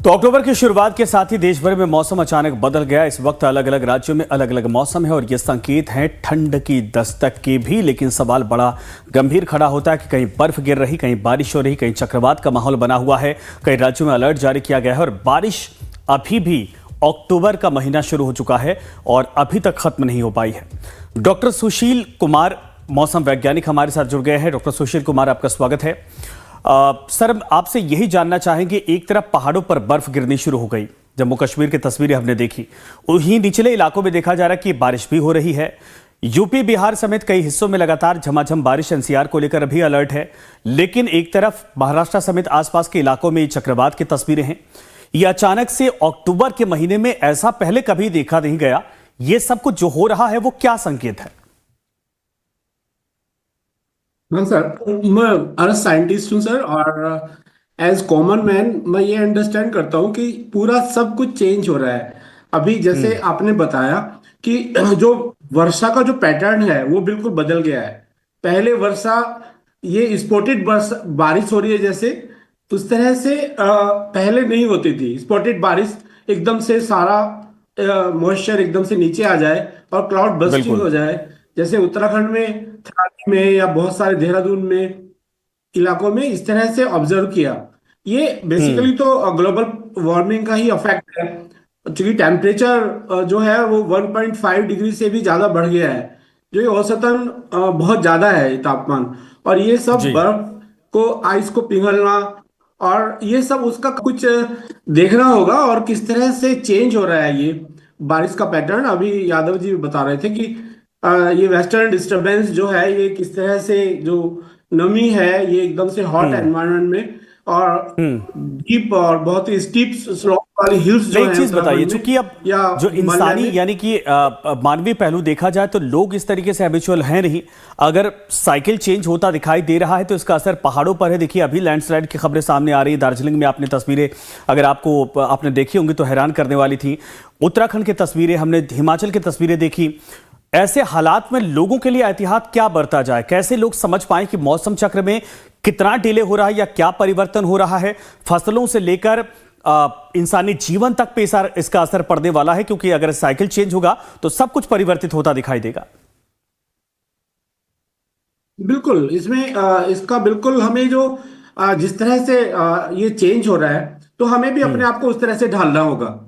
तो अक्टूबर की शुरुआत के साथ ही देश भर में मौसम अचानक बदल गया। इस वक्त अलग अलग राज्यों में अलग अलग मौसम है और ये संकेत हैं ठंड की दस्तक के भी। लेकिन सवाल बड़ा गंभीर खड़ा होता है कि कहीं बर्फ गिर रही, कहीं बारिश हो रही, कहीं चक्रवात का माहौल बना हुआ है, कई राज्यों में अलर्ट जारी किया गया है और बारिश अभी भी अक्टूबर का महीना शुरू हो चुका है और अभी तक खत्म नहीं हो पाई है। डॉक्टर सुशील कुमार मौसम वैज्ञानिक हमारे साथ जुड़ गए हैं। डॉक्टर सुशील कुमार, आपका स्वागत है। सर, आपसे यही जानना चाहेंगे, एक तरफ पहाड़ों पर बर्फ गिरनी शुरू हो गई, जम्मू कश्मीर की तस्वीरें हमने देखी, वहीं निचले इलाकों में देखा जा रहा है कि बारिश भी हो रही है। यूपी, बिहार समेत कई हिस्सों में लगातार झमाझम बारिश, एनसीआर को लेकर अभी अलर्ट है। लेकिन एक तरफ महाराष्ट्र समेत आसपास के इलाकों में चक्रवात की तस्वीरें हैं। ये अचानक से अक्टूबर के महीने में ऐसा पहले कभी देखा नहीं गया। ये सब कुछ जो हो रहा है वो क्या संकेत है? हाँ सर, मैं अर्थ साइंटिस्ट हूँ सर। और एज कॉमन मैन मैं ये अंडरस्टैंड करता हूँ कि पूरा सब कुछ चेंज हो रहा है। अभी जैसे आपने बताया कि जो वर्षा का जो पैटर्न है वो बिल्कुल बदल गया है। पहले वर्षा ये स्पॉटेड बारिश हो रही है, जैसे उस तरह से पहले नहीं होती थी। स्पॉटेड बारिश एकदम से सारा मॉइस्चर एकदम से नीचे आ जाए और क्लाउड बस्टिंग बिल्कुल। हो जाए, जैसे उत्तराखंड में, थराली में या बहुत सारे देहरादून में इलाकों में इस तरह से ऑब्जर्व किया। ये बेसिकली तो ग्लोबल वार्मिंग का ही इफेक्ट है। क्योंकि टेम्परेचर जो है वो 1.5 डिग्री से भी ज्यादा बढ़ गया है, जो ये औसतन बहुत ज्यादा है ये तापमान। और ये सब जी। बर्फ को, आइस को पिघलना, और ये सब उसका कुछ देखना होगा। और किस तरह से चेंज हो रहा है ये बारिश का पैटर्न। अभी यादव जी बता रहे थे कि ये वेस्टर्न डिस्टरबेंस जो है ये किस तरह से, जो नमी है ये एकदम से हॉट हम्म। एनवायरनमेंट में और हम्म। डीप और बहुत ही स्टीप स्लोप वाली हिल्स जो एक है चीज बताइए, उत्तराखंड में चूंकि अब या जो हिमालय इंसानी में। यानी कि मानवीय पहलू देखा जाए तो लोग इस तरीके से हैबिचुअल हैं नहीं। अगर साइकिल चेंज होता दिखाई दे रहा है तो इसका असर पहाड़ों पर है। देखिए, अभी लैंडस्लाइड की खबरें सामने आ रही है। दार्जिलिंग में आपने तस्वीरें, अगर आपने देखी होंगी तो हैरान करने वाली थी। उत्तराखंड की तस्वीरें हमने, हिमाचल की तस्वीरें देखी। ऐसे हालात में लोगों के लिए एहतियात क्या बरता जाए? कैसे लोग समझ पाएं कि मौसम चक्र में कितना डिले हो रहा है या क्या परिवर्तन हो रहा है? फसलों से लेकर इंसानी जीवन तक पे इसका असर पड़ने वाला है, क्योंकि अगर साइकिल चेंज होगा तो सब कुछ परिवर्तित होता दिखाई देगा। बिल्कुल, इसमें इसका बिल्कुल हमें जो जिस तरह से ये चेंज हो रहा है, तो हमें भी अपने हम्म। आप को उस तरह से ढालना होगा।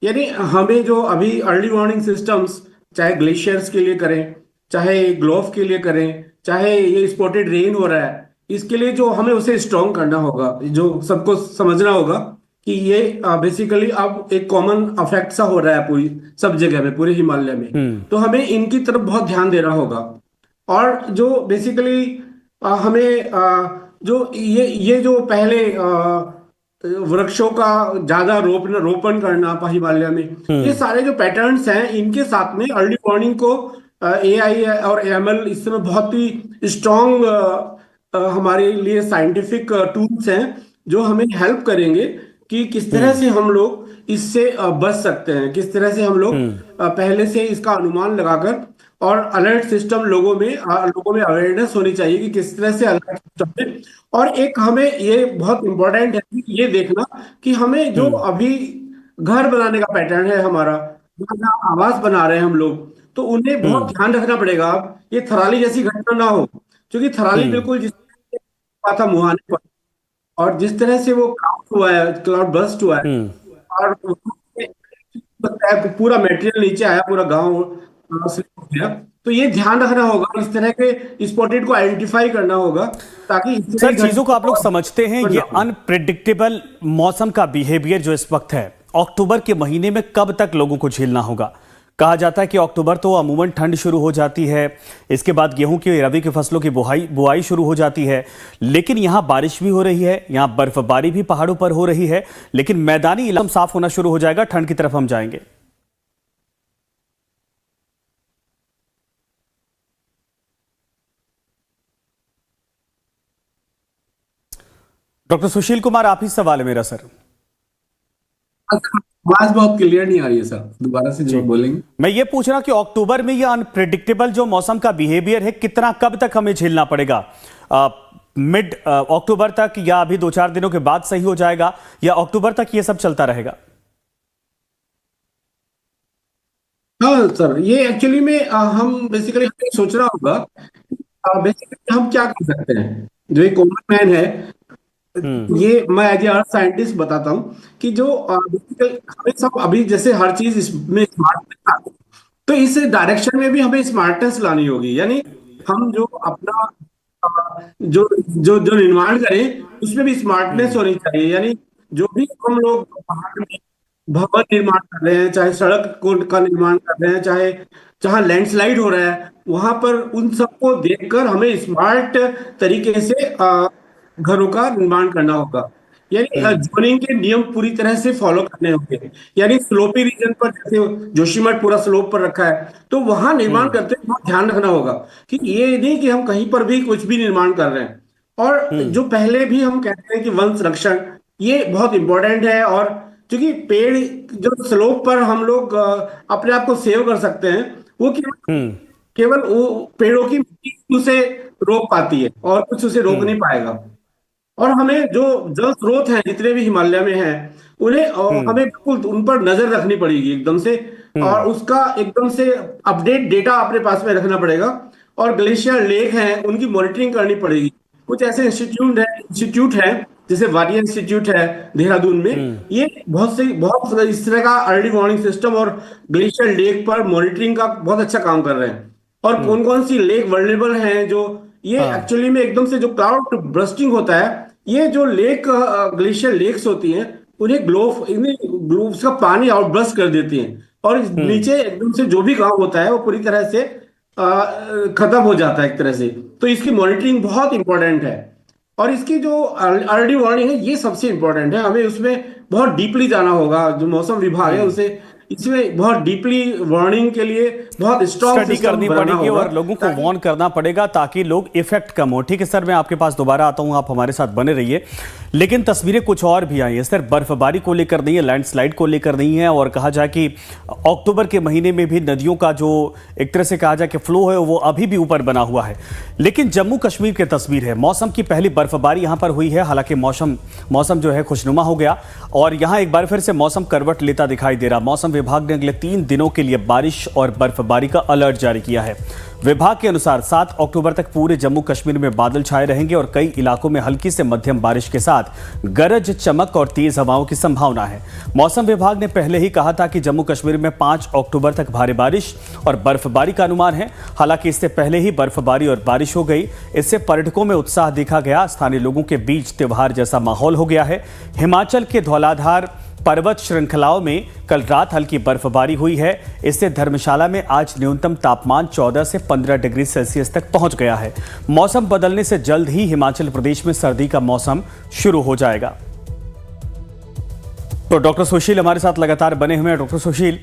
यानी हमें जो अभी अर्ली वार्निंग सिस्टम्स, चाहे ग्लेशियर्स के लिए करें, चाहे ग्लोव के लिए करें, चाहे ये स्पॉटेड रेन हो रहा है, इसके लिए जो हमें उसे स्ट्रॉन्ग करना होगा, जो सबको समझना होगा कि ये बेसिकली अब एक कॉमन अफेक्ट सा हो रहा है पूरी सब जगह में, पूरे हिमालय में। हम्म। तो हमें इनकी तरफ बहुत ध्यान देना होगा। और जो बेसिकली हमें जो ये जो पहले वृक्षों का ज्यादा रोपण करना हिमालय में, ये हम्म। सारे जो पैटर्न्स हैं, इनके साथ में अर्ली वार्निंग को एआई और एएमएल इस समय बहुत ही स्ट्रॉन्ग हमारे लिए साइंटिफिक टूल्स हैं, जो हमें हेल्प करेंगे कि किस तरह हम्म। से हम लोग इससे बच सकते हैं, किस तरह से हम लोग हम्म। पहले से इसका अनुमान लगाकर। और अलर्ट सिस्टम लोगों में अवेयरनेस होनी चाहिए कि किस तरह से अलर्ट सिस्टम में। और एक हमें ये बहुत इंपॉर्टेंट है कि ये देखना कि हमें जो हम्म। अभी घर बनाने का पैटर्न है हमारा, जहाँ आवास बना रहे हैं हम लोग, तो उन्हें बहुत हम्म। ध्यान रखना पड़ेगा। अब ये थराली जैसी घटना ना हो, क्योंकि थराली हम्म। बिल्कुल जिस तरह से हुआ था मुहाने पर, और जिस तरह से वो क्लाउड हुआ है, क्लाउड बर्स्ट हुआ है, हम्म। और लगता है पूरा मटेरियल नीचे आया, पूरा गांव स्लिप हो गया। तो ये ध्यान रखना होगा, इस तरह के स्पॉटेड को आइडेंटिफाई करना होगा, ताकि इस तरह सर, की चीजों को घटना आप लोग समझते हैं, और ये ना हो। अनप्रिडिक्टेबल मौसम का बिहेवियर जो इस वक्त है, अक्टूबर के महीने में कब तक लोगों को झेलना होगा? कहा जाता है कि अक्टूबर तो अमूमन ठंड शुरू हो जाती है, इसके बाद गेहूं की, रबी की फसलों की बुआई शुरू हो जाती है। लेकिन यहां बारिश भी हो रही है, यहां बर्फबारी भी पहाड़ों पर हो रही है, लेकिन मैदानी इलाका साफ होना शुरू हो जाएगा, ठंड की तरफ हम जाएंगे। डॉक्टर सुशील कुमार, आप ही सवाल है मेरा सर। आवाज बहुत क्लियर नहीं आ रही है सर, दोबारा से जी, जो बोलेंगे। मैं ये पूछ रहा कि अक्टूबर में ये अनप्रिडिक्टेबल जो मौसम का बिहेवियर है, कितना, कब तक हमें झेलना पड़ेगा? मिड अक्टूबर तक, या अभी 2-4 दिनों के बाद सही हो जाएगा, या अक्टूबर तक ये सब चलता रहेगा? हाँ सर, ये एक्चुअली में हम बेसिकली सोचना होगा। बेसिकली हम क्या कर सकते हैं, जो एक कॉमन मैन है, हम्म। ये मैं एज ए अर्थ साइंटिस्ट बताता हूँ कि जो बेसिकली हमें सब अभी जैसे हर चीज इसमें स्मार्ट, तो इस डायरेक्शन में भी हमें स्मार्टनेस लानी होगी। यानी हम जो अपना जो जो जो निर्माण करें उसमें भी स्मार्टनेस हम्म। होनी चाहिए। यानी जो भी हम लोग पहाड़ में भवन निर्माण कर रहे हैं, चाहे सड़क को का निर्माण कर रहे हैं, चाहे जहाँ लैंडस्लाइड हो रहा है वहां पर, उन सबको देखकर हमें स्मार्ट तरीके से घरों का निर्माण करना होगा। यानी हम्म। जोनिंग के नियम पूरी तरह से फॉलो करने होंगे। यानी स्लोपी रीजन पर, जैसे जोशीमठ पूरा स्लोप पर रखा है, तो वहां निर्माण हम्म। करते हुए बहुत ध्यान रखना होगा कि ये नहीं कि हम कहीं पर भी कुछ भी निर्माण कर रहे हैं। और हम्म। जो पहले भी हम कहते हैं कि वन संरक्षण, ये बहुत इंपॉर्टेंट है। और क्योंकि पेड़, जो स्लोप पर हम लोग अपने आप को सेव कर सकते हैं, वो केवल हम्म। केवल वो पेड़ों की मिट्टी उसे रोक पाती है, और कुछ उसे रोक हम्म। नहीं पाएगा। और हमें जो जल स्रोत हैं जितने भी हिमालय में हैं, उन्हें हम्म। हमें बिल्कुल उन पर नजर रखनी पड़ेगी एकदम से। हम्म। और उसका एकदम से अपडेट डेटा अपने पास में रखना पड़ेगा। और ग्लेशियर लेक हैं, उनकी मॉनिटरिंग करनी पड़ेगी। कुछ ऐसे इंस्टीट्यूट हैं जैसे वारियर इंस्टीट्यूट है देहरादून में। हम्म। ये बहुत इस तरह का अर्ली वार्निंग सिस्टम और ग्लेशियर लेक पर मॉनिटरिंग का बहुत अच्छा काम कर रहे हैं। और हम्म। कौन कौन सी लेक वर्नेबल हैं, जो ये हाँ। एक्चुअली में एकदम से जो क्लाउड ब्रस्टिंग होता है, ये जो लेक ग्लेशियर लेक्स होती हैं, उन्हें इन्हें ग्लोव्स का पानी आउटब्रस्ट कर देती हैं। और हम्म। नीचे एकदम से जो भी गांव होता है वो पूरी तरह से खत्म हो जाता है एक तरह से। तो इसकी मॉनिटरिंग बहुत इंपॉर्टेंट है। और इसकी जो अर्ली वार्निंग है, ये सबसे इंपॉर्टेंट है। हमें उसमें बहुत डीपली जाना होगा। जो मौसम विभाग है हम्म। उसे इसमें बहुत डीपली वार्निंग के लिए बहुत स्ट्रॉन्ग स्टडी सिस्टम करनी बनाना पड़ेगी होगा, और लोगों को ताकि वार्न करना पड़ेगा ताकि लोग इफेक्ट कम हो। ठीक है सर, मैं आपके पास दोबारा आता हूं, आप हमारे साथ बने रहिए। लेकिन तस्वीरें कुछ और भी आई हैं सर, बर्फबारी को लेकर नहीं है, लैंडस्लाइड को लेकर नहीं है, और कहा जाए कि अक्टूबर के महीने में भी नदियों का जो एक तरह से कहा जाए कि फ्लो है वो अभी भी ऊपर बना हुआ है। लेकिन जम्मू कश्मीर की तस्वीर है, मौसम की पहली बर्फबारी यहां पर हुई है। हालांकि मौसम मौसम जो है खुशनुमा हो गया, और यहां एक बार फिर से मौसम करवट लेता दिखाई दे रहा। मौसम विभाग ने अगले 3 दिनों के लिए बारिश और बर्फबारी का अलर्ट जारी किया है। विभाग के अनुसार 7 अक्टूबर तक पूरे जम्मू कश्मीर में बादल छाए रहेंगे और कई इलाकों में हल्की से मध्यम बारिश के साथ गरज चमक और तेज हवाओं की संभावना है। मौसम विभाग ने पहले ही कहा था कि जम्मू कश्मीर में 5 अक्टूबर तक भारी बारिश और बर्फबारी का अनुमान है। हालांकि इससे पहले ही बर्फबारी और बारिश हो गई। इससे पर्यटकों में उत्साह देखा गया, स्थानीय लोगों के बीच त्योहार जैसा माहौल हो गया है। हिमाचल के धौलाधार पर्वत श्रृंखलाओं में कल रात हल्की बर्फबारी हुई है। इससे धर्मशाला में आज न्यूनतम तापमान 14 से 15 डिग्री सेल्सियस तक पहुंच गया है। मौसम बदलने से जल्द ही हिमाचल प्रदेश में सर्दी का मौसम शुरू हो जाएगा। तो डॉक्टर सुशील हमारे साथ लगातार बने हुए हैं। डॉक्टर सुशील,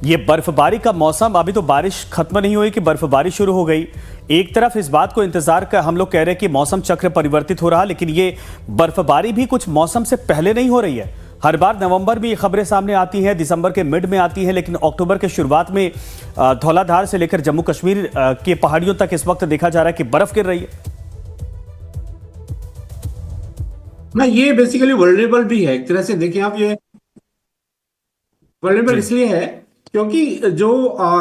ये बर्फबारी का मौसम, अभी तो बारिश खत्म नहीं हुई कि बर्फबारी शुरू हो गई। एक तरफ इस बात को इंतजार कर हम लोग कह रहे हैं कि मौसम चक्र परिवर्तित हो रहा, लेकिन ये बर्फबारी भी कुछ मौसम से पहले नहीं हो रही है। हर बार नवंबर में ये खबरें सामने आती हैं, दिसंबर के मिड में आती हैं, लेकिन अक्टूबर के शुरुआत में धौलाधार से लेकर जम्मू कश्मीर के पहाड़ियों तक इस वक्त देखा जा रहा है कि बर्फ गिर रही है। ना, ये बेसिकली वर्नेबल भी है एक तरह से। देखिए आप, ये वर्नेबल जी। इसलिए है क्योंकि जो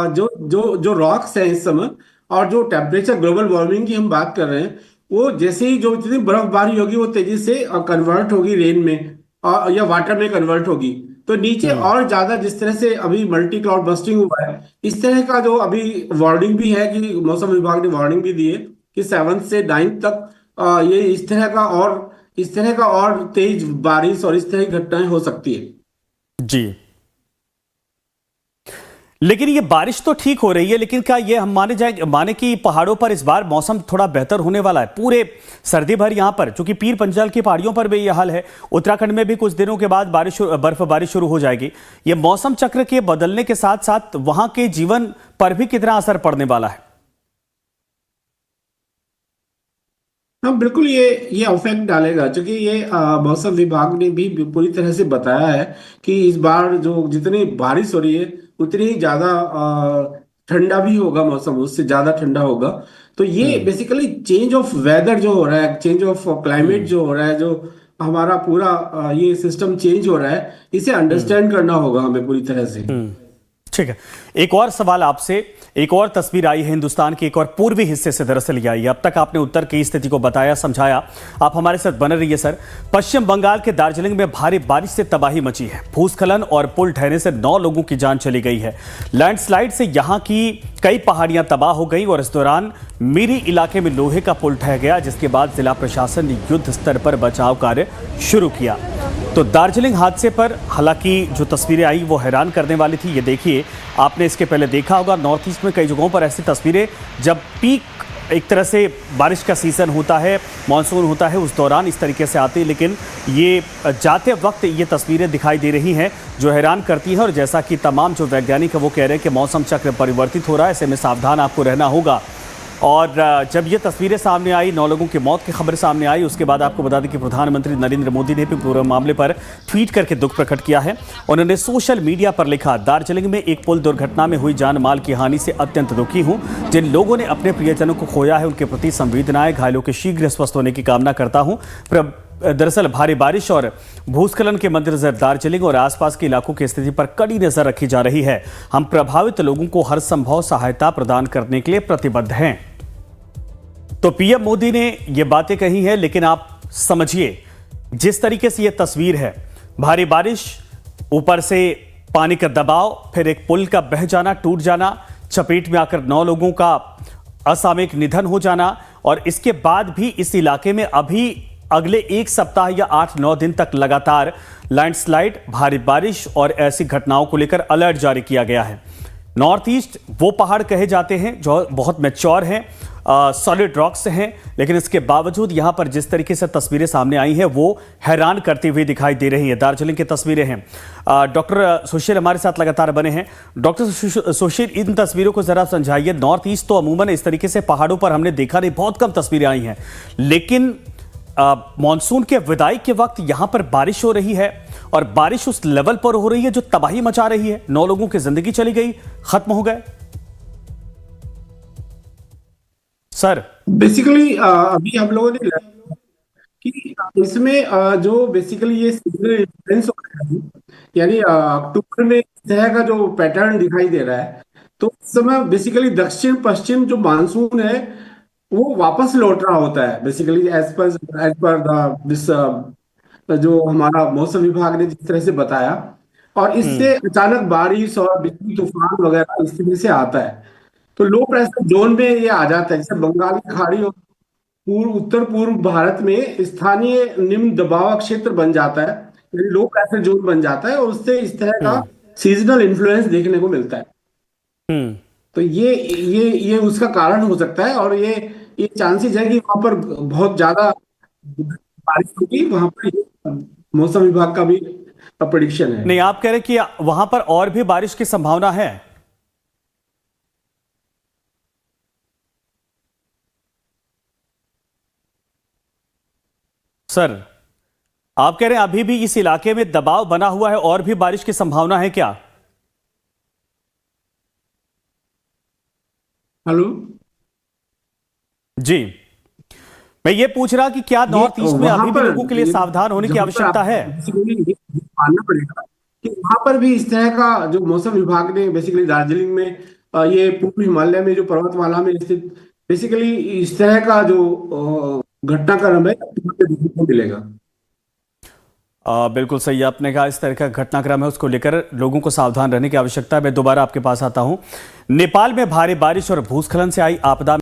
जो जो जो रॉक्स हैं इस समय, और जो टेम्परेचर, ग्लोबल वार्मिंग की हम बात कर रहे हैं, वो जैसे ही जो जितनी बर्फबारी होगी वो तेजी से कन्वर्ट होगी रेन में, या वाटर में कन्वर्ट होगी। तो नीचे हम्म। और ज्यादा, जिस तरह से अभी मल्टी क्लाउड बस्टिंग हुआ है, इस तरह का जो अभी वार्निंग भी है कि मौसम विभाग ने वार्निंग भी दी है कि 7 से 9 तक ये इस तरह का और तेज बारिश और इस तरह की घटनाएं हो सकती है। जी, लेकिन ये बारिश तो ठीक हो रही है, लेकिन क्या ये हम माने कि पहाड़ों पर इस बार मौसम थोड़ा बेहतर होने वाला है? पूरे सर्दी भर यहां पर, चूंकि पीर पंजाल की पहाड़ियों पर भी ये हाल है, उत्तराखंड में भी कुछ दिनों के बाद बर्फबारी शुरू हो जाएगी। ये मौसम चक्र के बदलने के साथ साथ वहां के जीवन पर भी कितना असर पड़ने वाला है? हाँ बिल्कुल, ये इफेक्ट डालेगा, क्योंकि ये मौसम विभाग ने भी पूरी तरह से बताया है कि इस बार जो जितनी बारिश हो रही है, उतनी ही ज्यादा ठंडा भी होगा मौसम, उससे ज्यादा ठंडा होगा। तो ये बेसिकली चेंज ऑफ वेदर जो हो रहा है, चेंज ऑफ क्लाइमेट जो हो रहा है, जो हमारा पूरा ये सिस्टम चेंज हो रहा है, इसे अंडरस्टैंड करना होगा हमें पूरी तरह से। ठीक है, एक और सवाल आपसे। एक और तस्वीर आई है हिंदुस्तान के एक और पूर्वी हिस्से से, दरअसल ये आई है। अब तक आपने उत्तर की स्थिति को बताया, समझाया, आप हमारे साथ बने रहिए सर। पश्चिम बंगाल के दार्जिलिंग में भारी बारिश से तबाही मची है। भूस्खलन और पुल ढहने से 9 लोगों की जान चली गई है। लैंडस्लाइड से यहां की कई पहाड़ियां तबाह हो गई और इस दौरान मीरी इलाके में लोहे का पुल ढह गया, जिसके बाद जिला प्रशासन ने युद्ध स्तर पर बचाव कार्य शुरू किया। तो दार्जिलिंग हादसे पर हालांकि जो तस्वीरें आई वो हैरान करने वाली थी। ये देखिए, आपने इसके पहले देखा होगा नॉर्थ ईस्ट में कई जगहों पर ऐसी तस्वीरें, जब पीक एक तरह से बारिश का सीजन होता है, मानसून होता है, उस दौरान इस तरीके से आती है। लेकिन ये जाते वक्त ये तस्वीरें दिखाई दे रही हैं जो हैरान करती हैं। और जैसा कि तमाम जो वैज्ञानिक है वो कह रहे हैं कि मौसम चक्र परिवर्तित हो रहा है, ऐसे में सावधान आपको रहना होगा। और जब ये तस्वीरें सामने आई, 9 लोगों की मौत की खबर सामने आई, उसके बाद आपको बता दें कि प्रधानमंत्री नरेंद्र मोदी ने भी पूरे मामले पर ट्वीट करके दुख प्रकट किया है। उन्होंने सोशल मीडिया पर लिखा, दार्जिलिंग में एक पुल दुर्घटना में हुई जान माल की हानि से अत्यंत दुखी हूं। जिन लोगों ने अपने प्रियजनों को खोया है उनके प्रति संवेदनाएं, घायलों के शीघ्र स्वस्थ होने की कामना करता हूं। दरअसल भारी बारिश और भूस्खलन के मद्देनजर दार्जिलिंग और आसपास के इलाकों की स्थिति पर कड़ी नजर रखी जा रही है। हम प्रभावित लोगों को हर संभव सहायता प्रदान करने के लिए प्रतिबद्ध हैं। तो पीएम मोदी ने ये बातें कही हैं, लेकिन आप समझिए जिस तरीके से ये तस्वीर है, भारी बारिश, ऊपर से पानी का दबाव, फिर एक पुल का बह जाना, टूट जाना, चपेट में आकर 9 लोगों का असामयिक निधन हो जाना, और इसके बाद भी इस इलाके में अभी अगले 1 सप्ताह या 8-9 दिन तक लगातार लैंडस्लाइड, भारी बारिश और ऐसी घटनाओं को लेकर अलर्ट जारी किया गया है। नॉर्थ ईस्ट वो पहाड़ कहे जाते हैं जो बहुत मैच्योर हैं, सॉलिड रॉक्स हैं, लेकिन इसके बावजूद यहां पर जिस तरीके से तस्वीरें सामने आई हैं वो हैरान करती हुई दिखाई दे रही हैं। दार्जिलिंग की तस्वीरें हैं। डॉक्टर सुशील हमारे साथ लगातार बने हैं। डॉक्टर सुशील, इन तस्वीरों को जरा समझाइए। नॉर्थ ईस्ट तो अमूमन इस तरीके से पहाड़ों पर हमने देखा नहीं, बहुत कम तस्वीरें आई हैं, लेकिन मॉनसून के विदाई के वक्त यहां पर बारिश हो रही है और बारिश उस लेवल पर हो रही है जो तबाही मचा रही है। 9 लोगों की जिंदगी चली गई, खत्म हो गए। सर बेसिकली अभी हम लोगों ने कि इसमें जो बेसिकली ये सीजनल इन्फ्लुएंस हो रहा है, यानी अक्टूबर में इस तरह का जो पैटर्न दिखाई दे रहा है, तो इस समय बेसिकली दक्षिण पश्चिम जो मानसून है वो वापस लौट रहा होता है। बेसिकली एज पर दिस जो हमारा मौसम विभाग ने जिस तरह से बताया, और इससे अचानक बारिश और बिजली तूफान वगैरह इस तरह से आता है, तो लो प्रेशर जोन में ये आ जाता है। जैसे बंगाल की खाड़ी और उत्तर पूर्व भारत में स्थानीय निम्न दबाव क्षेत्र बन जाता है, यानी लो प्रेशर जोन बन जाता है, और उससे इस तरह का सीजनल इन्फ्लुएंस देखने को मिलता है। तो ये उसका कारण हो सकता है, और ये चांसेस है कि वहां पर बहुत ज्यादा बारिश होगी। वहां पर मौसम विभाग का भी प्रेडिक्शन है। नहीं, आप कह रहे कि वहां पर और भी बारिश की संभावना है? सर, आप कह रहे हैं अभी भी इस इलाके में दबाव बना हुआ है, और भी बारिश की संभावना है क्या? हेलो जी, मैं ये पूछ रहा कि क्या नॉर्थ ईस्ट में अभी भी लोगों के लिए सावधान होने की आवश्यकता है? मानना पड़ेगा कि वहां पर भी इस तरह का जो मौसम विभाग ने बेसिकली दार्जिलिंग में, ये पूर्व हिमालय में जो पर्वतमाला में स्थित बेसिकली इस तरह का जो घटनाक्रम है देखने को मिलेगा। बिल्कुल सही आपने कहा, इस तरह का घटनाक्रम है, उसको लेकर लोगों को सावधान रहने की आवश्यकता है। मैं दोबारा आपके पास आता हूं। नेपाल में भारी बारिश और भूस्खलन से आई आपदा